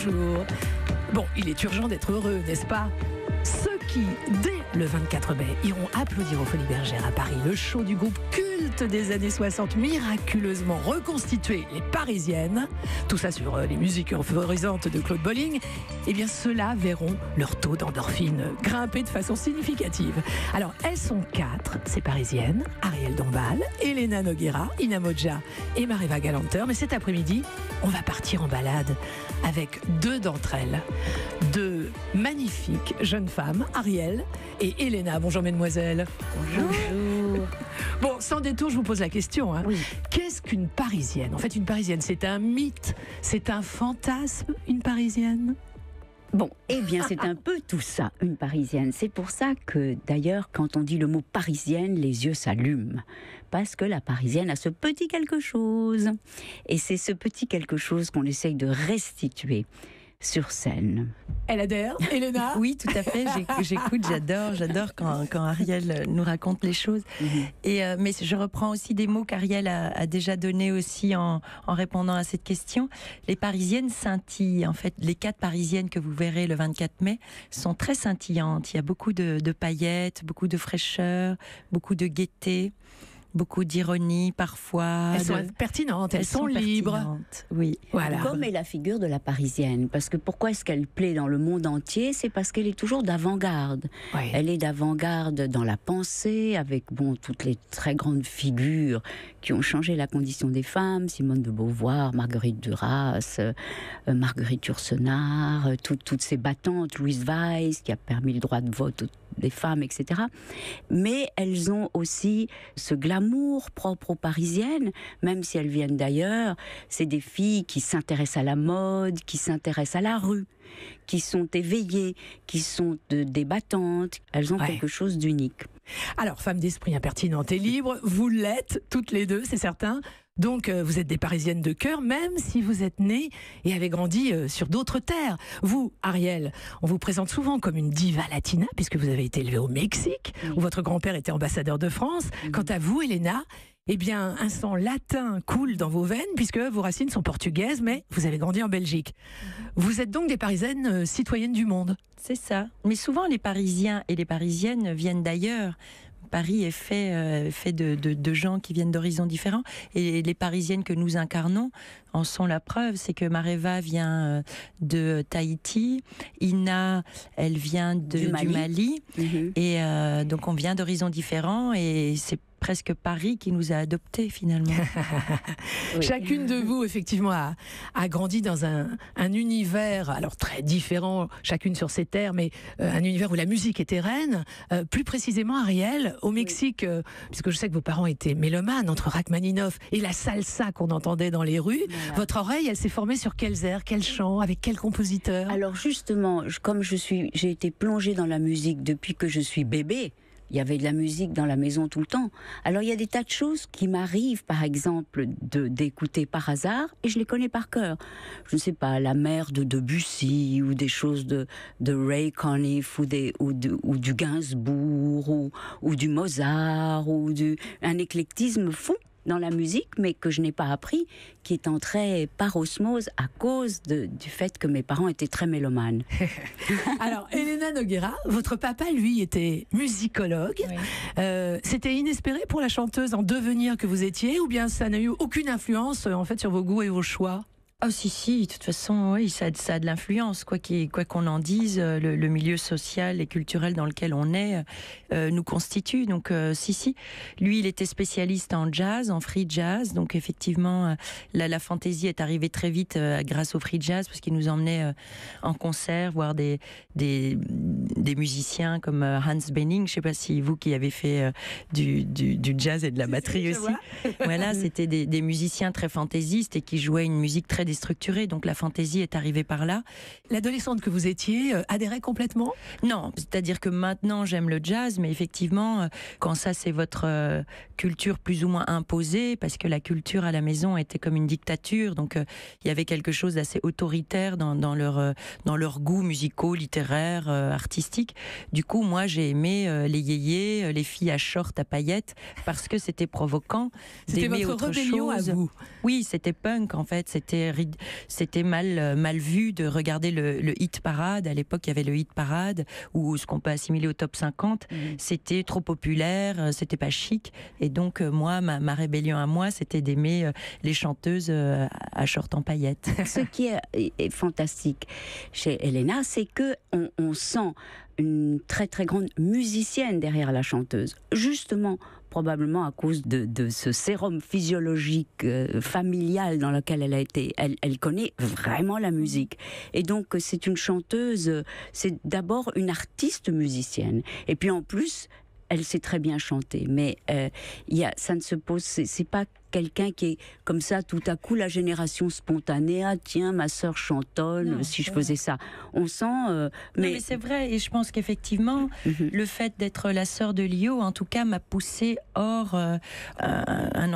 bonjour. Bon, il est urgent d'être heureux, n'est-ce pas? Ceux qui, dès le 24 mai, iront applaudir aux Folies Bergères à Paris le show du groupe culte des années 60, miraculeusement reconstitué, les Parisiennes, tout ça sur les musiques euphorisantes de Claude Bolling, eh bien ceux-là verront leur taux d'endorphine grimper de façon significative. Alors, elles sont 4, ces Parisiennes, Ariel Dombal, Elena Nogueira, Ina Modja et Mareva Galanter. Mais cet après-midi, on va partir en balade avec 2 d'entre elles, 2 magnifiques jeunes femmes, Ariel et Elena. Bonjour mesdemoiselles. Bonjour. Bon, sans détour, je vous pose la question. Oui. Qu'est-ce qu'une Parisienne? En fait, une Parisienne, c'est un mythe, c'est un fantasme, une Parisienne? Bon, eh bien, c'est un peu tout ça, une Parisienne. C'est pour ça que, d'ailleurs, quand on dit le mot parisienne, les yeux s'allument. Parce que la Parisienne a ce petit quelque chose. Et c'est ce petit quelque chose qu'on essaye de restituer sur scène. Elle adhère, Elena? Oui, tout à fait. J'écoute, j'adore quand Ariel nous raconte les choses. Mais je reprends aussi des mots qu'Ariel a déjà donnés aussi en répondant à cette question. Les Parisiennes scintillent. En fait, les 4 Parisiennes que vous verrez le 24 mai sont très scintillantes. Il y a beaucoup de paillettes, beaucoup de fraîcheur, beaucoup de gaieté. Beaucoup d'ironie parfois. Elles sont pertinentes, elles sont libres. Oui, voilà. Comme est la figure de la Parisienne. Parce que pourquoi est-ce qu'elle plaît dans le monde entier? C'est parce qu'elle est toujours d'avant-garde. Oui. Elle est d'avant-garde dans la pensée, avec toutes les très grandes figures qui ont changé la condition des femmes. Simone de Beauvoir, Marguerite Duras, Marguerite Yourcenar, toutes ces battantes, Louise Weiss, qui a permis le droit de vote des femmes, etc. Mais elles ont aussi ce glamour propre aux Parisiennes, même si elles viennent d'ailleurs. C'est des filles qui s'intéressent à la mode, qui s'intéressent à la rue, qui sont éveillées, qui sont débattantes. Elles ont quelque chose d'unique. Alors, femme d'esprit impertinente et libre, vous l'êtes toutes les 2, c'est certain. Donc, vous êtes des Parisiennes de cœur, même si vous êtes nées et avez grandi sur d'autres terres. Vous, Ariel, on vous présente souvent comme une diva latina, puisque vous avez été élevée au Mexique, où votre grand-père était ambassadeur de France. Quant à vous, Elena, eh bien, un sang latin coule dans vos veines, puisque vos racines sont portugaises, mais vous avez grandi en Belgique. Vous êtes donc des Parisiennes citoyennes du monde. c'est ça. Mais souvent, les Parisiens et les Parisiennes viennent d'ailleurs. Paris est fait de gens qui viennent d'horizons différents. Et les Parisiennes que nous incarnons en sont la preuve. C'est que Mareva vient de Tahiti. Ina, elle vient du Mali. Et donc, on vient d'horizons différents. Et c'est presque Paris qui nous a adoptés finalement. Oui. Chacune de vous effectivement a grandi dans un univers alors très différent, chacune sur ses terres, mais un univers où la musique était reine. Plus précisément, Ariel, au Mexique, puisque je sais que vos parents étaient mélomanes, entre Rachmaninoff et la salsa qu'on entendait dans les rues, votre oreille, elle s'est formée sur quels airs, quels chants, avec quels compositeurs? Alors justement, comme j'ai été plongée dans la musique depuis que je suis bébé. Il y avait de la musique dans la maison tout le temps. Alors il y a des tas de choses qui m'arrivent, par exemple, d'écouter par hasard, et je les connais par cœur. Je ne sais pas, la mère de Debussy, ou des choses de Ray Conniff, ou du Gainsbourg, ou du Mozart, un éclectisme fou dans la musique, mais que je n'ai pas appris, qui est entré par osmose à cause du fait que mes parents étaient très mélomanes. Alors, Elena Nogueira, votre papa, lui, était musicologue. Oui. C'était inespéré pour la chanteuse en devenir que vous étiez, ou bien ça n'a eu aucune influence, en fait, sur vos goûts et vos choix? Oh si, de toute façon, oui, ça a de l'influence, quoi qu'on en dise, le milieu social et culturel dans lequel on est nous constitue, donc si. Lui, il était spécialiste en jazz, en free jazz, donc effectivement, la fantaisie est arrivée très vite grâce au free jazz, parce qu'il nous emmenait en concert, voir des musiciens comme Hans Benning, je sais pas si vous qui avez fait du jazz et de la batterie aussi. Voilà, c'était des musiciens très fantaisistes et qui jouaient une musique très déstructurée, donc la fantaisie est arrivée par là. L'adolescente que vous étiez adhérait complètement? Non, c'est-à-dire que maintenant j'aime le jazz, mais effectivement, quand ça c'est votre culture plus ou moins imposée, parce que la culture à la maison était comme une dictature, donc il y avait quelque chose d'assez autoritaire dans leurs goûts musicaux, littéraires, artistiques. Du coup, moi j'ai aimé les yéyés, les filles à short, à paillettes, parce que c'était provoquant. C'était votre rébellion à vous? Oui, c'était punk en fait, c'était c'était mal vu de regarder le hit parade. À l'époque, il y avait le hit parade, ou ce qu'on peut assimiler au top 50. C'était trop populaire, c'était pas chic. Et donc, moi, ma rébellion à moi, c'était d'aimer les chanteuses à short en paillettes. Ce qui est fantastique chez Elena, c'est que on sent une très très grande musicienne derrière la chanteuse. Justement, probablement à cause de ce sérum physiologique familial dans lequel elle a été. Elle connaît vraiment la musique. Et donc, c'est une chanteuse, c'est d'abord une artiste musicienne. Et puis en plus, elle sait très bien chanter. Mais ça ne se pose... C'est pas quelqu'un qui est comme ça, tout à coup, la génération spontanée. Ah tiens, ma sœur chantonne, non, si je faisais ça. On sent... mais c'est vrai, et je pense qu'effectivement, le fait d'être la sœur de Lio, en tout cas, m'a poussée hors,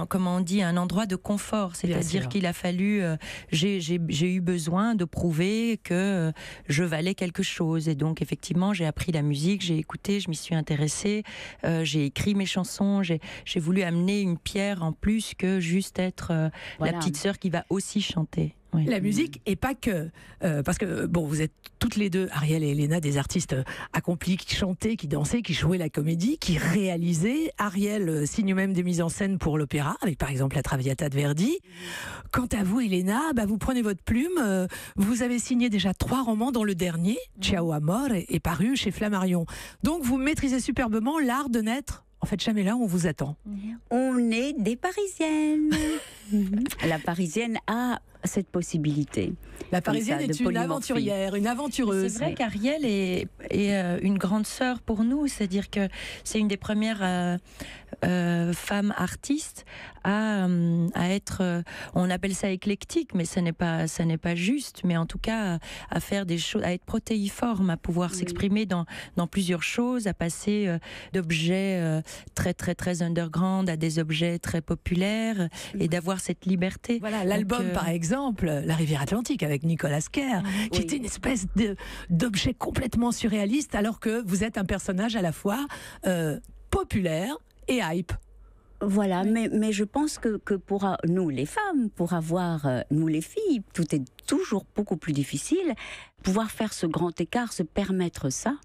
comment on dit, un endroit de confort. C'est-à-dire qu'il a fallu... j'ai eu besoin de prouver que je valais quelque chose. Et donc, effectivement, j'ai appris la musique, j'ai écouté, je m'y suis intéressée, j'ai écrit mes chansons, j'ai voulu amener une pierre en plus que juste être la petite sœur qui va aussi chanter. Oui. La musique, et pas que. Parce que, bon, vous êtes toutes les deux, Ariel et Elena, des artistes accomplis, qui chantaient, qui dansaient, qui jouaient la comédie, qui réalisaient. Ariel signe même des mises en scène pour l'opéra, avec par exemple la Traviata de Verdi. Quant à vous, Elena, vous prenez votre plume. Vous avez signé déjà 3 romans, dont le dernier, Ciao Amor, est paru chez Flammarion. Donc, vous maîtrisez superbement l'art de n'être, en fait, jamais là où on vous attend. On est des Parisiennes. La Parisienne a cette possibilité. La Parisienne est une aventurière, une aventureuse. C'est vrai qu'Ariel est une grande sœur pour nous, c'est-à-dire que c'est une des premières femmes artistes à être, on appelle ça éclectique, mais ça n'est pas juste, mais en tout cas à faire des choses, à être protéiforme, à pouvoir s'exprimer dans plusieurs choses, à passer d'objets très très très underground à des objets très populaires et d'avoir cette liberté. Voilà, l'album par exemple, La Rivière Atlantique avec Nicolas Kerr, qui était une espèce d'objet complètement surréaliste, alors que vous êtes un personnage à la fois populaire et hype. Voilà, mais je pense que pour nous les femmes, pour avoir, nous les filles, tout est toujours beaucoup plus difficile. Pouvoir faire ce grand écart, se permettre ça,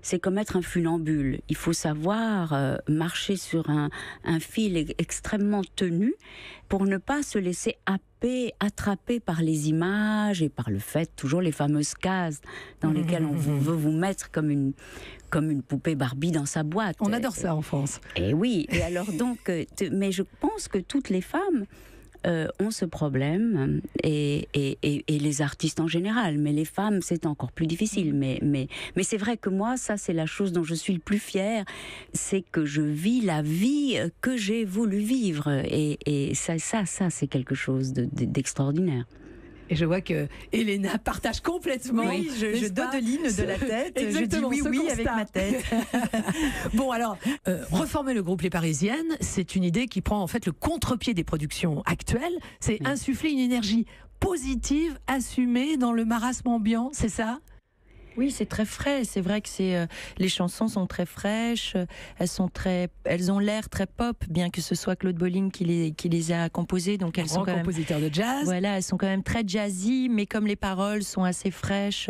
c'est comme être un funambule. Il faut savoir marcher sur un fil extrêmement tenu pour ne pas se laisser attraper par les images et par le fait, toujours les fameuses cases dans lesquelles on veut vous mettre comme une poupée Barbie dans sa boîte. On adore ça en France. Et oui, et alors donc, mais je pense que toutes les femmes ont ce problème, et les artistes en général, mais les femmes c'est encore plus difficile. Mais c'est vrai que moi, ça c'est la chose dont je suis le plus fière, c'est que je vis la vie que j'ai voulu vivre, et ça c'est quelque chose d'extraordinaire. Et je vois que Elena partage complètement. Oui, je dodeline de la tête. Je dis oui avec ma tête. Bon, alors, reformer le groupe Les Parisiennes, c'est une idée qui prend en fait le contre-pied des productions actuelles. C'est insuffler une énergie positive, assumée dans le marasme ambiant, c'est ça ? Oui, c'est très frais. C'est vrai que les chansons sont très fraîches. Elles ont l'air très pop, bien que ce soit Claude Bolling qui les a composées. Donc elles sont compositeur de jazz. Voilà, elles sont quand même très jazzy, mais comme les paroles sont assez fraîches,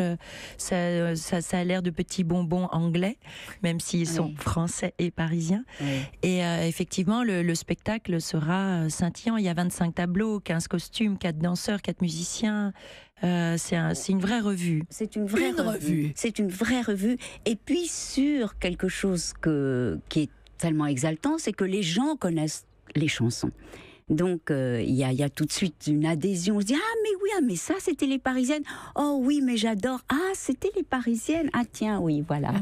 ça a l'air de petits bonbons anglais, même s'ils sont français et parisiens. Oui. Et effectivement, le spectacle sera scintillant. Il y a 25 tableaux, 15 costumes, 4 danseurs, 4 musiciens. C'est une vraie revue. C'est une vraie revue. C'est une vraie revue. Et puis sur quelque chose qui est tellement exaltant, c'est que les gens connaissent les chansons. Donc il y a tout de suite une adhésion. On se dit mais ça c'était les Parisiennes. Oh oui, mais j'adore. Ah, c'était les Parisiennes. Ah tiens, oui, voilà.